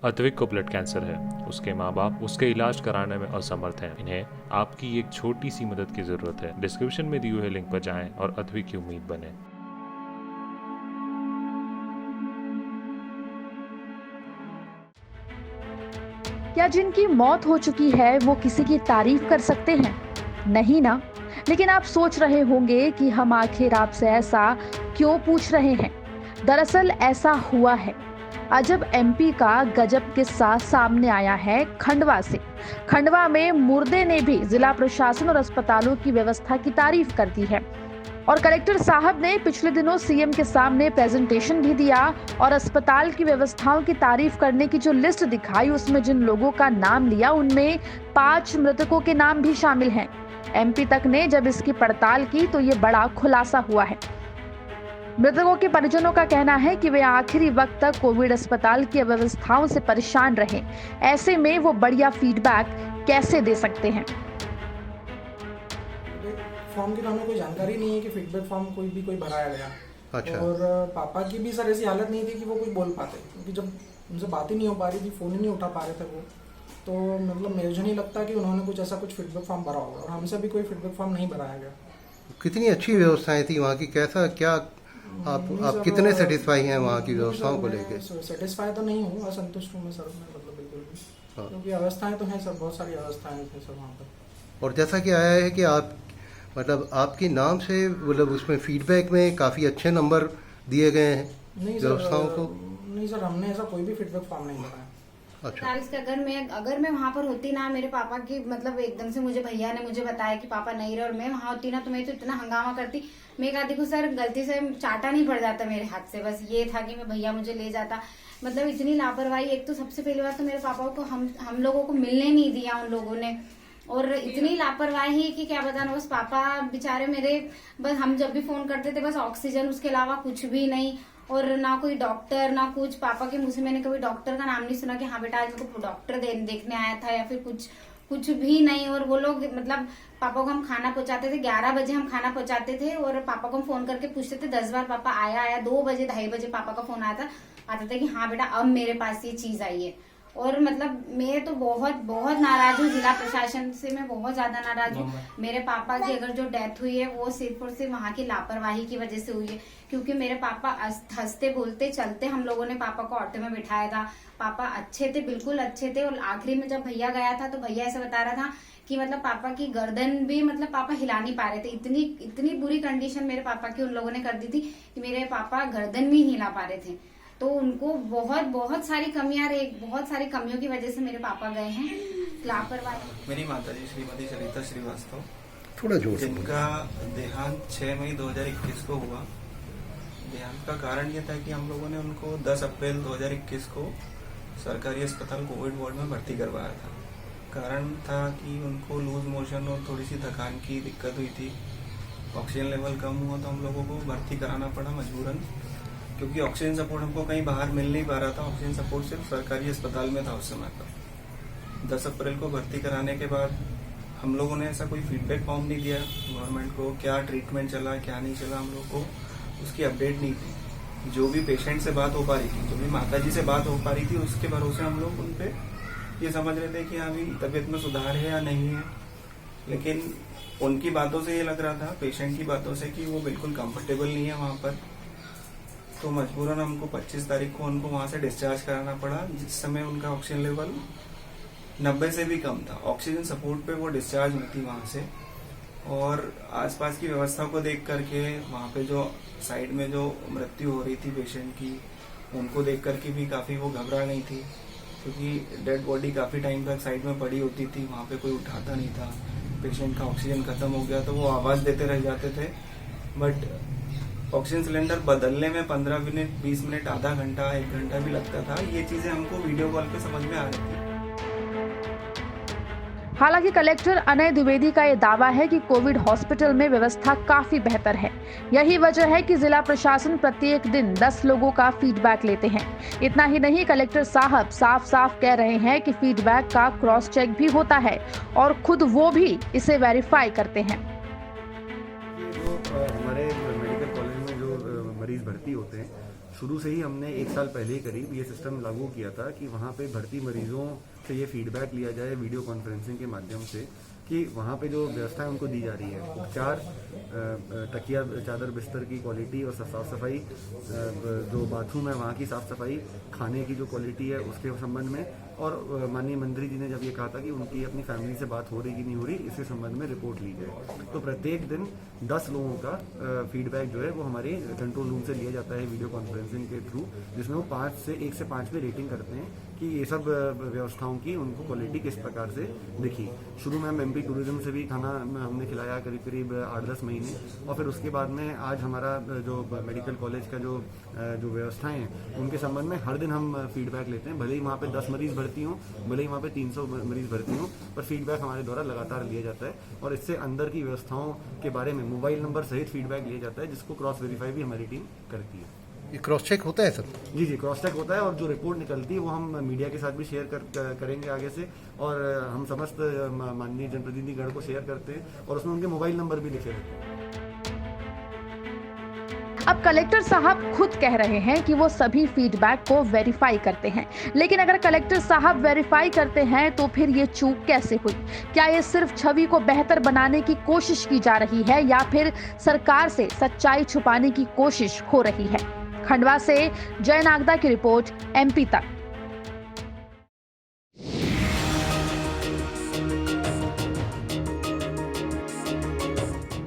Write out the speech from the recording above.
अद्विक को blood cancer है। उसके माँ बाप उसके इलाज कराने में असमर्थ हैं। इन्हें आपकी एक छोटी सी मदद की जरूरत है। डिस्क्रिप्शन में दिए हुए लिंक पर जाएं और अद्विक की उम्मीद बने। क्या जिनकी मौत हो चुकी है वो किसी की तारीफ कर सकते हैं? नहीं ना। लेकिन आप सोच रहे होंगे कि हम आखिर आपसे ऐसा क्यों पूछ रहे हैं। दरअसल ऐसा हुआ है। अजब एमपी का गजब किस्सा सामने आया है खंडवा से। खंडवा में मुर्दे ने भी जिला प्रशासन और अस्पतालों की व्यवस्था की तारीफ कर दी है और कलेक्टर साहब ने पिछले दिनों सीएम के सामने प्रेजेंटेशन भी दिया और अस्पताल की व्यवस्थाओं की तारीफ करने की जो लिस्ट दिखाई उसमें जिन लोगों का नाम लिया उनमें 5 मृतकों के नाम भी शामिल हैं। एमपी तक ने जब इसकी पड़ताल की तो ये बड़ा खुलासा हुआ है। मृतकों के परिजनों का कहना है कि वे आखिरी वक्त तक कोविड अस्पताल की अव्यवस्थाओं से परेशान रहे। ऐसे में वो बढ़िया फीडबैक कैसे दे सकते हैं? फॉर्म की तो हमें कोई जानकारी नहीं है कि फीडबैक फॉर्म कोई भराया गया। अच्छा। और पापा की भी सर ऐसी हालत नहीं थी कि वो कुछ बोल पाते, क्योंकि जब उनसे बात ही नहीं हो पा रही थी, फ़ोन ही नहीं उठा पा रहे थे वो, तो मतलब मुझे नहीं लगता कि उन्होंने कुछ फीडबैक फॉर्म भरा होगा और हमसे भी कोई फीडबैक फॉर्म नहीं भराया गया। कितनी अच्छी व्यवस्थाएं थी वहाँ की, कैसा क्या आप कितने सेटिस्फाई हैं वहाँ की व्यवस्थाओं को लेकर? सेटिस्फाई तो नहीं हूँ, असंतुष्ट हूँ मैं सर, मैं मतलब बिल्कुल भी, क्योंकि व्यवस्थाएं तो हैं सर, बहुत सारी व्यवस्थाएं हैं सर वहाँ पर। और जैसा कि आया है कि आप मतलब आपके नाम से मतलब उसमें फीडबैक में काफ़ी अच्छे नंबर दिए गए हैं व्यवस्थाओं को? नहीं सर, हमने ऐसा कोई भी फीडबैक फॉर्म नहीं भरा है। अच्छा। अगर मैं वहाँ पर होती ना, मेरे पापा की मतलब एकदम से भैया ने मुझे बताया कि पापा नहीं रहे और मैं वहाँ होती ना, तो मैं तो इतना हंगामा करती। मैं कहा देखो सर, गलती से चाटा नहीं पड़ जाता मेरे हाथ से, बस ये था कि मैं भैया मुझे ले जाता। मतलब इतनी लापरवाही। एक तो सबसे पहली बात तो मेरे पापा को हम लोगों को मिलने नहीं दिया उन लोगों ने, और इतनी लापरवाही कि क्या बताना। बस पापा बेचारे मेरे, बस हम जब भी फोन करते थे बस ऑक्सीजन, उसके अलावा कुछ भी नहीं। और ना कोई डॉक्टर ना कुछ। पापा के मुंह से मैंने कभी डॉक्टर का नाम नहीं सुना कि हाँ बेटा आज को डॉक्टर देखने आया था या फिर कुछ भी नहीं। और वो लोग मतलब पापा को हम खाना पहुंचाते थे, 11 बजे हम खाना पहुंचाते थे और पापा को हम फोन करके पूछते थे 10 बार पापा आया। 2 बजे 2:30 बजे पापा का फोन आता था कि हाँ बेटा अब मेरे पास ये चीज आई है। और मतलब मैं तो बहुत नाराज हूँ जिला प्रशासन से, मैं बहुत ज्यादा नाराज हूँ। मेरे पापा की अगर जो डेथ हुई है वो सिर्फ और सिर्फ वहाँ की लापरवाही की वजह से हुई है, क्योंकि मेरे पापा हंसते बोलते चलते, हम लोगों ने पापा को ऑटो में बिठाया था। पापा अच्छे थे, बिल्कुल अच्छे थे। और आखिरी में जब भैया गया था तो भैया ऐसा बता रहा था कि मतलब पापा की गर्दन भी मतलब पापा हिला नहीं पा रहे थे। इतनी बुरी कंडीशन मेरे पापा की उन लोगों ने कर दी थी कि मेरे पापा गर्दन भी हिला पा रहे थे। तो उनको बहुत सारी कमियां रही, बहुत सारी कमियों की वजह से मेरे पापा गए हैं। लापरवाही। मेरी माताजी श्रीमती सरिता श्रीवास्तव, थोड़ा जोर से, जिनका देहांत 6 मई 2021 को हुआ। देहांत का कारण ये था कि हम लोगों ने उनको 10 अप्रैल 2021 को सरकारी अस्पताल कोविड वार्ड में भर्ती करवाया था। कारण था कि उनको लूज मोशन और थोड़ी सी थकान की दिक्कत हुई थी। ऑक्सीजन लेवल कम हुआ तो हम लोगों को भर्ती कराना पड़ा मजबूरन, क्योंकि ऑक्सीजन सपोर्ट हमको कहीं बाहर मिल नहीं पा रहा था। ऑक्सीजन सपोर्ट सिर्फ सरकारी अस्पताल में था उस समय पर। 10 अप्रैल को भर्ती कराने के बाद हम लोगों ने ऐसा कोई फीडबैक फॉर्म नहीं दिया गवर्नमेंट को, क्या ट्रीटमेंट चला क्या नहीं चला, हम लोग को उसकी अपडेट नहीं थी। जो भी पेशेंट से बात हो पा रही थी, जो भी माताजी से बात हो पा रही थी, उसके भरोसे हम लोग उन पे ये समझ रहे थे कि हाँ भी तबीयत में सुधार है या नहीं है। लेकिन उनकी बातों से ये लग रहा था, पेशेंट की बातों से, कि वो बिल्कुल कंफर्टेबल नहीं है वहाँ पर। तो मजबूरन हमको 25 तारीख को उनको वहां से डिस्चार्ज कराना पड़ा, जिस समय उनका ऑक्सीजन लेवल 90 से भी कम था। ऑक्सीजन सपोर्ट पे वो डिस्चार्ज हुई थी वहां से। और आसपास की व्यवस्था को देख करके, वहां पे जो साइड में जो मृत्यु हो रही थी पेशेंट की, उनको देख करके भी काफी वो घबरा नहीं थी, क्योंकि डेड बॉडी काफी टाइम तक साइड में पड़ी होती थी, वहां पे कोई उठाता नहीं था। पेशेंट का ऑक्सीजन खत्म हो गया तो वो आवाज देते रह जाते थे, बट ऑक्सीजन सिलेंडर बदलने में 15 मिनट 20 मिनट, आधा घंटा 1 घंटा भी लगता था। ये चीजें हमको वीडियो कॉल पे समझ में आ रही थी। हालांकि कलेक्टर अनय द्विवेदी का यह दावा है कि कोविड हॉस्पिटल में व्यवस्था काफी बेहतर है। यही वजह है कि जिला प्रशासन प्रत्येक दिन 10 लोगों का फीडबैक लेते हैं। इतना ही नहीं, कलेक्टर साहब साफ कह रहे हैं कि फीडबैक का क्रॉस चेक भी होता है और खुद वो भी इसे वेरीफाई करते हैं। हमारे मेडिकल कॉलेज में जो मरीज भर्ती होते हैं, शुरू से ही हमने 1 साल पहले ही करीब ये सिस्टम लागू किया था कि वहाँ पे भर्ती मरीजों से ये फीडबैक लिया जाए वीडियो कॉन्फ्रेंसिंग के माध्यम से कि वहाँ पे जो व्यवस्थाएं उनको दी जा रही है, उपचार, तकिया चादर बिस्तर की क्वालिटी और साफ सफाई, जो बाथरूम है वहाँ की साफ सफाई, खाने की जो क्वालिटी है उसके संबंध में, और माननीय मंत्री जी ने जब ये कहा था कि उनकी अपनी फैमिली से बात हो रही कि नहीं हो रही, इसके संबंध में रिपोर्ट ली जाए। तो प्रत्येक दिन 10 लोगों का फीडबैक जो है वो हमारे कंट्रोल रूम से लिया जाता है वीडियो कॉन्फ्रेंसिंग के थ्रू, जिसमें वो 1 से 5 पे रेटिंग करते हैं कि ये सब व्यवस्थाओं की उनको क्वालिटी किस प्रकार से दिखी। शुरू में हम एमपी टूरिज्म से भी खाना हमने खिलाया करीब 8-10 महीने, और फिर उसके बाद में आज हमारा जो मेडिकल कॉलेज का जो व्यवस्थाएं हैं उनके संबंध में हर दिन हम फीडबैक लेते हैं। भले ही वहाँ पे 10 मरीज भर्ती हों, भले ही वहाँ पे 300 मरीज भर्ती हों, पर फीडबैक हमारे द्वारा लगातार लिया जाता है, और इससे अंदर की व्यवस्थाओं के बारे में मोबाइल नंबर सहित फीडबैक लिया जाता है, जिसको क्रॉस वेरीफाई भी हमारी टीम करती है। ये क्रॉस चेक होता है सर? जी, क्रॉस चेक होता है, और जो रिपोर्ट निकलती है वो हम मीडिया के साथ भी शेयर करेंगे आगे से, और हम समस्त माननीय जनप्रतिनिधिगण को शेयर करते हैं, और उसमें उनके मोबाइल नंबर भी लिखे रहते हैं। अब कलेक्टर साहब खुद कह रहे हैं कि वो सभी फीडबैक को वेरीफाई करते हैं, लेकिन अगर कलेक्टर साहब वेरीफाई करते हैं तो फिर ये चूक कैसे हुई? क्या ये सिर्फ छवि को बेहतर बनाने की कोशिश की जा रही है, या फिर सरकार से सच्चाई छुपाने की कोशिश हो रही है? खंडवा से जय नागदा की रिपोर्ट, MP तक।